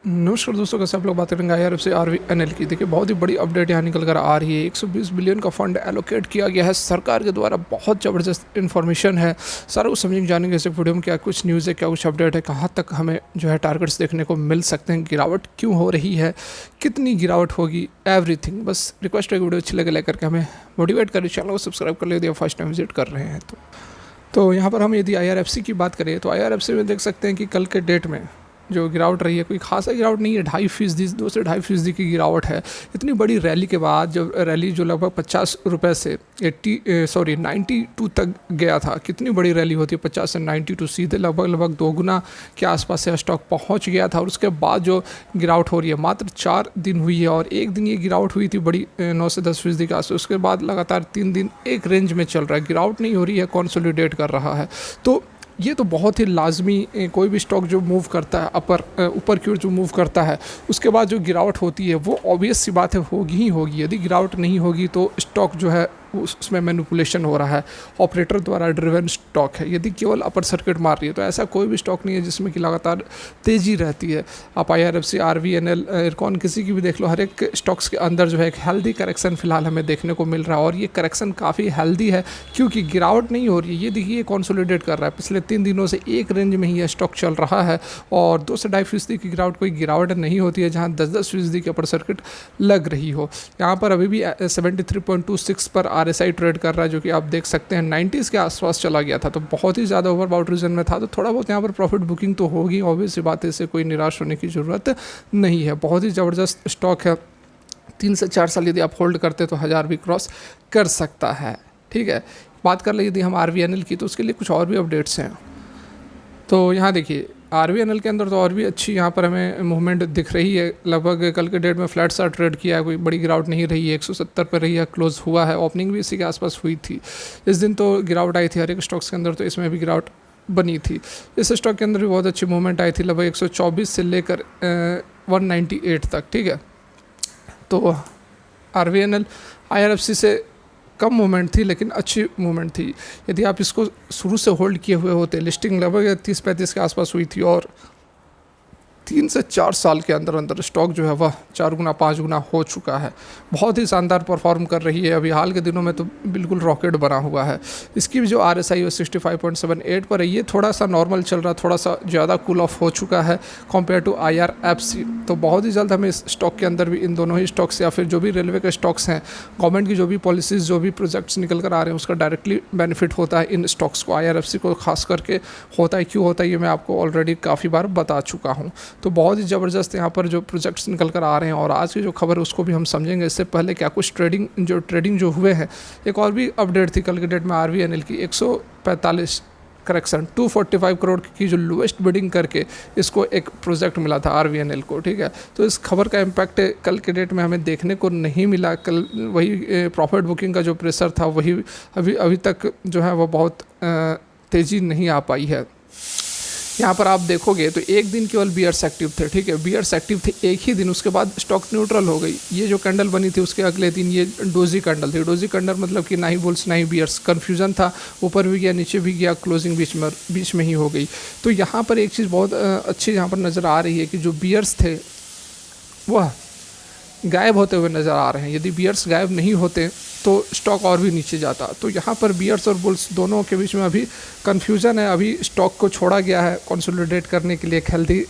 नमस्कार दोस्तों, कैसे आप लोग बात करेंगे IRFC RVNL की। देखिए, बहुत ही बड़ी अपडेट यहाँ निकल कर आ रही है। 120 बिलियन का फंड एलोकेट किया गया है सरकार के द्वारा। बहुत ज़बरदस्त इन्फॉर्मेशन है, सारा कुछ समझेंगे जानेंगे इस वीडियो में। क्या कुछ न्यूज़ है, क्या कुछ अपडेट है, कहाँ तक हमें जो है टारगेट्स देखने को मिल सकते हैं, गिरावट क्यों हो रही है, कितनी गिरावट होगी, एवरीथिंग। बस रिक्वेस्ट है, वीडियो अच्छी लगे लाइक करके हमें मोटिवेट करें, चैनल को सब्सक्राइब कर ले यदि आप फर्स्ट टाइम विजिट कर रहे हैं तो यहाँ पर हम यदि IRFC की बात करें तो IRFC में देख सकते हैं कि कल के डेट में जो गिरावट रही है, कोई खासा गिरावट नहीं है। 2.5% 2 से 2.5% की गिरावट है। इतनी बड़ी रैली के बाद जब रैली जो लगभग 50 रुपये से 92 तक गया था। कितनी बड़ी रैली होती है, 50 से 92, सीधे लगभग 2 गुना के आसपास से स्टॉक पहुंच गया था। और उसके बाद जो गिरावट हो रही है, मात्र 4 दिन हुई है और एक दिन ये गिरावट हुई थी बड़ी 9 से 10% के आसपास। उसके बाद लगातार 3 दिन एक रेंज में चल रहा है, गिरावट नहीं हो रही है, कंसोलिडेट कर रहा है। तो ये तो बहुत ही लाजमी, कोई भी स्टॉक जो मूव करता है ऊपर की ओर जो मूव करता है, उसके बाद जो गिरावट होती है वो ऑब्वियस सी बात है होगी ही होगी। यदि गिरावट नहीं होगी तो स्टॉक जो है उसमें मैनिपुलेशन हो रहा है, ऑपरेटर द्वारा ड्रिवन स्टॉक है। यदि केवल अपर सर्किट मार रही है तो ऐसा कोई भी स्टॉक नहीं है जिसमें कि लगातार तेज़ी रहती है। आप IRFC RVNL इरकॉन किसी की भी देख लो, हर एक स्टॉक्स के अंदर जो है एक हेल्दी करेक्शन फिलहाल हमें देखने को मिल रहा है। और ये करेक्शन काफ़ी हेल्दी है क्योंकि गिरावट नहीं हो रही है। ये देखिए, कंसोलिडेट कर रहा है। पिछले 3 दिनों से एक रेंज में ही ये स्टॉक चल रहा है और 2 से 2.5% की गिरावट कोई गिरावट नहीं होती है जहाँ 10-10% की अपर सर्किट लग रही हो। यहाँ पर अभी भी 73.26 पर RSI ट्रेड कर रहा है, जो कि आप देख सकते हैं 90s के आसपास चला गया था। तो बहुत ही ज़्यादा ओवरबाउट रीजन में था, तो थोड़ा बहुत यहाँ पर प्रॉफिट बुकिंग तो होगी, ऑब्वियस सी बात है, इससे कोई निराश होने की ज़रूरत नहीं है। बहुत ही ज़बरदस्त स्टॉक है। 3 से 4 साल यदि आप होल्ड करते तो 1000 भी क्रॉस कर सकता है। ठीक है, बात कर ले यदि हम RVNL की तो उसके लिए कुछ और भी अपडेट्स हैं। तो यहाँ देखिए, RVNL के अंदर तो और भी अच्छी यहाँ पर हमें मूवमेंट दिख रही है। लगभग कल के डेट में फ्लैट सा ट्रेड किया है, कोई बड़ी गिरावट नहीं रही है। 170 पर रही है, क्लोज हुआ है। ओपनिंग भी इसी के आसपास हुई थी। इस दिन तो गिरावट आई थी हर एक स्टॉक्स के अंदर, तो इसमें भी गिरावट बनी थी। इस स्टॉक के अंदर भी बहुत अच्छी मूवमेंट आई थी, लगभग 124 से लेकर 198 तक। ठीक है, तो RVNL IRFC से कम मूवमेंट थी लेकिन अच्छी मूवमेंट थी। यदि आप इसको शुरू से होल्ड किए हुए होते, लिस्टिंग लगभग 30-35 के आसपास हुई थी और 3 से 4 साल के अंदर अंदर स्टॉक जो है वह 4 गुना 5 गुना हो चुका है। बहुत ही शानदार परफॉर्म कर रही है। अभी हाल के दिनों में तो बिल्कुल रॉकेट बना हुआ है। इसकी भी जो RSI है 65.78 पर है। ये थोड़ा सा नॉर्मल चल रहा, थोड़ा सा ज़्यादा कूल ऑफ हो चुका है कंपेयर टू IRFC। तो बहुत ही जल्द हमें इस स्टॉक के अंदर भी, इन दोनों ही स्टॉक्स या फिर जो भी रेलवे के स्टॉक्स हैं, गवर्नमेंट की जो भी पॉलिसीज़, जो भी प्रोजेक्ट्स निकल कर आ रहे हैं, उसका डायरेक्टली बेनिफिट होता है इन स्टॉक्स को। IRFC को खास करके होता है। क्यों होता है ये मैं आपको ऑलरेडी काफ़ी बार बता चुका हूँ। तो बहुत ही ज़बरदस्त यहाँ पर जो प्रोजेक्ट्स निकल कर आ रहे हैं और आज की जो खबर है उसको भी हम समझेंगे। इससे पहले क्या कुछ ट्रेडिंग जो हुए हैं, एक और भी अपडेट थी कल के डेट में RVNL की। 145 करेक्शन 245 करोड़ की जो लोएस्ट बिडिंग करके इसको एक प्रोजेक्ट मिला था RVNL को। ठीक है, तो इस खबर का इम्पैक्ट कल के डेट में हमें देखने को नहीं मिला। कल वही प्रॉफिट बुकिंग का जो प्रेशर था वही अभी तक जो है वो बहुत तेज़ी नहीं आ पाई है। यहाँ पर आप देखोगे तो एक दिन केवल बियर्स एक्टिव थे। ठीक है, बियर्स एक्टिव थे एक ही दिन, उसके बाद स्टॉक न्यूट्रल हो गई। ये जो कैंडल बनी थी उसके अगले दिन ये डोजी कैंडल थी। डोजी कैंडल मतलब कि ना ही बुल्स ना ही बियर्स, कन्फ्यूजन था, ऊपर भी गया नीचे भी गया, क्लोजिंग बीच में ही हो गई। तो यहाँ पर एक चीज़ बहुत अच्छी यहाँ पर नज़र आ रही है कि जो बियर्स थे वह गायब होते हुए नज़र आ रहे हैं। यदि बियर्स गायब नहीं होते तो स्टॉक और भी नीचे जाता। तो यहाँ पर बियर्स और बुल्स दोनों के बीच में अभी कन्फ्यूज़न है। अभी स्टॉक को छोड़ा गया है कंसोलिडेट करने के लिए, एक हेल्दी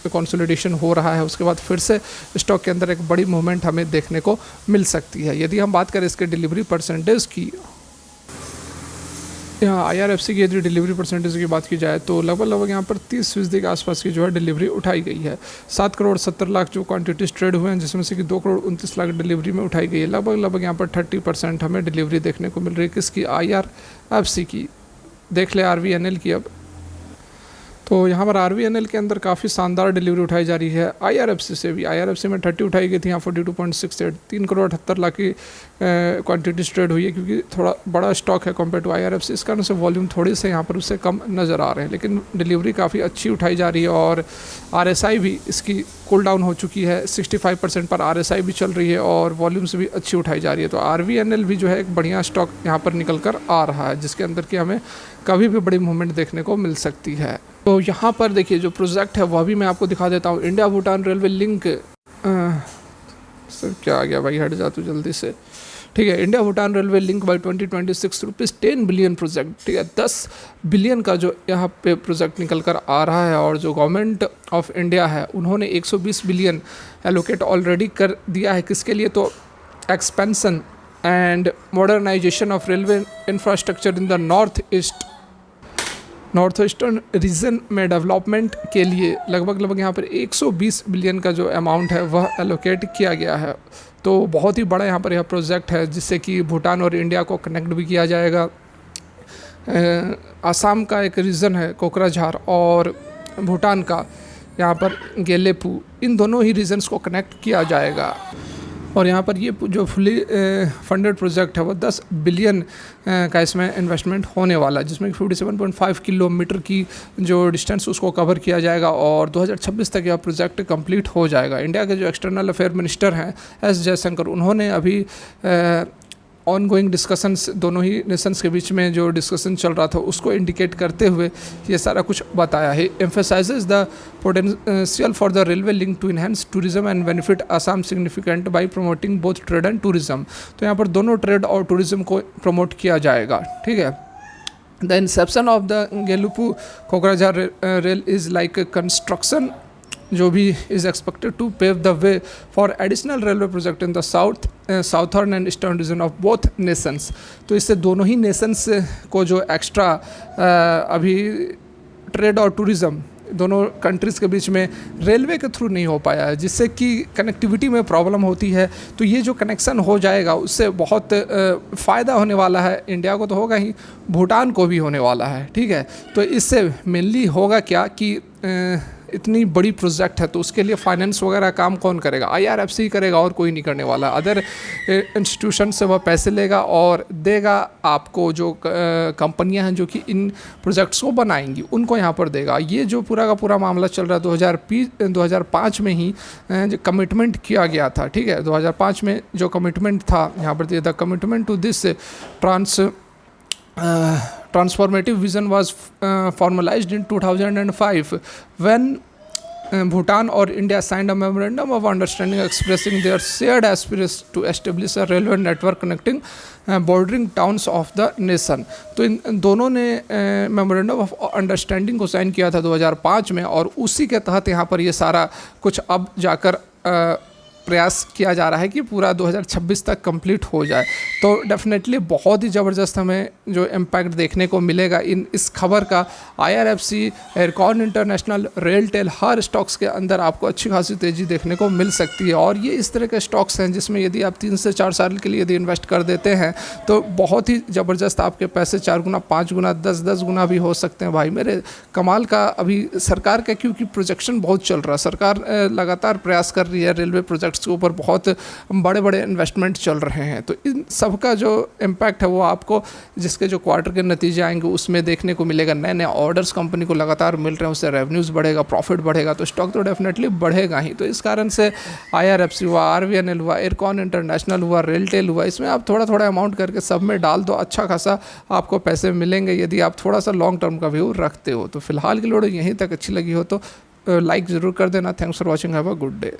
कंसोलिडेशन हो रहा है। उसके बाद फिर से स्टॉक के अंदर एक बड़ी मूवमेंट हमें देखने को मिल सकती है। यदि हम बात करें इसके डिलीवरी परसेंटेज की, यहाँ IRFC की यदि डिलीवरी परसेंटेज की बात की जाए तो लगभग यहाँ पर 30% के आसपास की जो है डिलीवरी उठाई गई है। 7 करोड़ 70 लाख जो क्वांटिटीज ट्रेड हुए हैं, जिसमें से कि 2 करोड़ 29 लाख डिलीवरी में उठाई गई है। लगभग यहाँ पर 30% हमें डिलीवरी देखने को मिल रही है। किसकी? IRFC की। देख ले RVNL की। अब तो यहाँ पर RVNL के अंदर काफ़ी शानदार डिलीवरी उठाई जा रही है। IRFC से भी, IRFC में 30 उठाई गई थी, यहाँ 42.68, 3 करोड़ 78 लाख की क्वांटिटीज ट्रेड हुई है क्योंकि थोड़ा बड़ा स्टॉक है कंपेयर टू IRFC। इस कारण से वॉल्यूम थोड़े से यहाँ पर उससे कम नज़र आ रहे हैं, लेकिन डिलीवरी काफ़ी अच्छी उठाई जा रही है। और RSI भी इसकी कूल डाउन हो चुकी है, 65% पर RSI भी चल रही है और वॉल्यूम्स भी अच्छी उठाई जा रही है। तो RVNL भी जो है एक बढ़िया स्टॉक यहाँ पर निकल कर आ रहा है, जिसके अंदर की हमें कभी भी बड़ी मूवमेंट देखने को मिल सकती है। तो यहाँ पर देखिए जो प्रोजेक्ट है वह भी मैं आपको दिखा देता हूँ। India Bhutan railway link, sir क्या आ गया भाई, हट जा तू जल्दी से। ठीक है, India Bhutan railway link by 2026 rupees 10 billion project. ठीक है, 10 बिलियन का जो यहाँ पे प्रोजेक्ट निकल कर आ रहा है। और जो गवर्नमेंट ऑफ इंडिया है उन्होंने 120 बिलियन एलोकेट ऑलरेडी कर दिया है। किसके लिए? तो expansion and modernization of railway infrastructure in the north eastern region में डेवलपमेंट के लिए लगभग यहाँ पर 120 बिलियन का जो अमाउंट है वह एलोकेट किया गया है। तो बहुत ही बड़ा यहाँ पर यह प्रोजेक्ट है जिससे कि भूटान और इंडिया को कनेक्ट भी किया जाएगा। आसाम का एक रीजन है कोकराझार और भूटान का यहाँ पर गेलेपू, इन दोनों ही रीजन्स को कनेक्ट किया जाएगा। और यहाँ पर ये जो फुली फंडेड प्रोजेक्ट है वो 10 बिलियन का इसमें इन्वेस्टमेंट होने वाला है, जिसमें 57.5 किलोमीटर की जो डिस्टेंस उसको कवर किया जाएगा और 2026 तक यह प्रोजेक्ट कंप्लीट हो जाएगा। इंडिया के जो एक्सटर्नल अफेयर मिनिस्टर हैं एस जयशंकर, उन्होंने अभी ऑनगोइंग डिस्कशंस दोनों ही नेशंस के बीच में जो डिस्कशन चल रहा था उसको इंडिकेट करते हुए ये सारा कुछ बताया है। Emphasizes the potential for the railway link to enhance tourism and benefit Assam significant by promoting both trade and tourism. तो यहाँ पर दोनों ट्रेड और टूरिज्म को प्रमोट किया जाएगा। ठीक है, the inception of the Gelephu Kokrajhar rail is like construction जो भी is expected to pave the way for additional railway project in the southern and eastern region of both nations. तो इससे दोनों ही नेशंस को जो एक्स्ट्रा अभी ट्रेड और टूरिज़्म दोनों कंट्रीज़ के बीच में रेलवे के थ्रू नहीं हो पाया है, जिससे कि कनेक्टिविटी में प्रॉब्लम होती है। तो ये जो कनेक्शन हो जाएगा उससे बहुत फ़ायदा होने वाला है। इंडिया को तो होगा ही, भूटान को भी होने वाला है। ठीक है, तो इससे मेनली होगा क्या कि इतनी बड़ी प्रोजेक्ट है तो उसके लिए फाइनेंस वगैरह काम कौन करेगा? IRFC करेगा और कोई नहीं करने वाला। अदर इंस्टीट्यूशन से वह पैसे लेगा और देगा आपको, जो कंपनियां हैं जो कि इन प्रोजेक्ट्स को बनाएंगी उनको यहाँ पर देगा। ये जो पूरा का पूरा मामला चल रहा है 2005 में ही जो कमिटमेंट किया गया था। ठीक है, 2005 में जो कमिटमेंट था यहाँ पर दिया था, commitment to this transformative vision was formalized in 2005 when Bhutan or India signed a memorandum of understanding expressing their shared aspirations to establish a railway network connecting bordering towns of the nation। तो इन दोनों ने memorandum of understanding को sign किया था 2005 में और उसी के तहत यहाँ पर ये सारा कुछ अब जाकर प्रयास किया जा रहा है कि पूरा 2026 तक कंप्लीट हो जाए। तो डेफिनेटली बहुत ही ज़बरदस्त हमें जो इम्पैक्ट देखने को मिलेगा इस खबर का। IRFC, एयरकॉन इंटरनेशनल, रेलटेल, हर स्टॉक्स के अंदर आपको अच्छी खासी तेज़ी देखने को मिल सकती है। और ये इस तरह के स्टॉक्स हैं जिसमें यदि आप 3 से 4 साल के लिए यदि इन्वेस्ट कर देते हैं तो बहुत ही ज़बरदस्त आपके पैसे 4 गुना, 5 गुना, 10 गुना भी हो सकते हैं। भाई मेरे कमाल का अभी सरकार का, क्योंकि प्रोजेक्शन बहुत चल रहा है, सरकार लगातार प्रयास कर रही है, रेलवे प्रोजेक्ट के ऊपर बहुत बड़े बड़े इन्वेस्टमेंट चल रहे हैं। तो इन सब का जो इम्पैक्ट है वो आपको जिसके जो क्वार्टर के नतीजे आएंगे उसमें देखने को मिलेगा। नए नए ऑर्डर्स कंपनी को लगातार मिल रहे हैं, उससे रेवेन्यूज़ बढ़ेगा, प्रॉफिट बढ़ेगा, तो स्टॉक तो डेफिनेटली बढ़ेगा ही। तो इस कारण से IRFC हुआ, RVNL हुआ, एयरकॉन इंटरनेशनल हुआ, रेलटेल हुआ, इसमें आप थोड़ा थोड़ा अमाउंट करके सब में डाल दो, अच्छा खासा आपको पैसे मिलेंगे यदि आप थोड़ा सा लॉन्ग टर्म का व्यू रखते हो। तो फिलहाल की वीडियो यहीं तक अच्छी लगी हो तो लाइक ज़रूर कर देना। Thanks for watching, have a good day.